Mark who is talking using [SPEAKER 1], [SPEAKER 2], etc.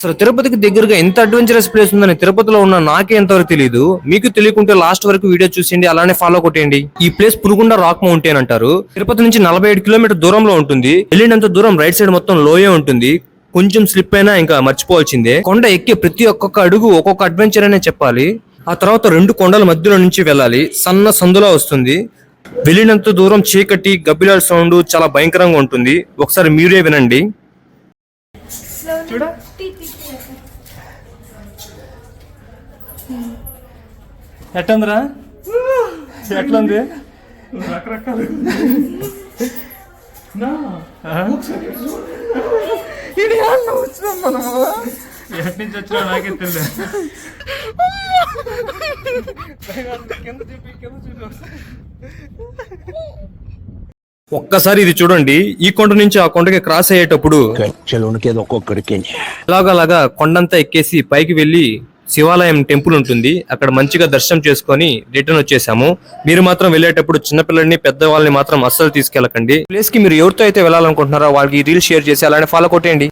[SPEAKER 1] అసలు తిరుపతికి దగ్గరగా ఎంత అడ్వెంచరస్ ప్లేస్ ఉందని తిరుపతిలో ఉన్న నాకే ఎంతవరకు తెలియదు. మీకు తెలియకుంటే లాస్ట్ వరకు వీడియో చూసేయండి, అలానే ఫాలో కొట్టేయండి. ఈ ప్లేస్ పురుగుండ రాక్ మౌంటైన్ అంటారు. తిరుపతి నుంచి 47 కిలోమీటర్ దూరంలో ఉంటుంది. వెళ్ళినంత దూరం రైట్ సైడ్ మొత్తం లోయే ఉంటుంది. కొంచెం స్లిప్ అయినా ఇంకా మర్చిపోవాల్సిందే. కొండ ఎక్కే ప్రతి ఒక్కొక్క అడుగు ఒక్కొక్క అడ్వెంచర్ అనే చెప్పాలి. ఆ తర్వాత 2 కొండల మధ్యలో నుంచి వెళ్ళాలి. సన్న సందులా వస్తుంది. వెళ్ళినంత దూరం చీకటి, గబ్బిలాల సౌండ్ చాలా భయంకరంగా ఉంటుంది. ఒకసారి మీరే వినండి. చూడ ఎట్లుందిరా, ఎట్లుంది? రకరకాలు ఎటు నుంచి వచ్చినా నాకే తెలియదు. ఒక్కసారి ఇది చూడండి. ఈ కొండ నుంచి ఆ కొండకి క్రాస్ అయ్యేటప్పుడు అలాగలాగా కొండంతా ఎక్కేసి పైకి వెళ్లి శివాలయం టెంపుల్ ఉంటుంది. అక్కడ మంచిగా దర్శనం చేసుకుని రిటర్న్ వచ్చేసాము. మీరు మాత్రం వెళ్ళేటప్పుడు చిన్నపిల్లల్ని, పెద్దవాళ్ళని మాత్రం అస్సలు తీసుకెళ్ళకండి. ప్లేస్ కి మీరు ఎవరితో అయితే వెళ్ళాలనుకుంటున్నారో వాళ్ళకి రీల్ షేర్ చేసి అలానే ఫాలో కొట్టేయండి.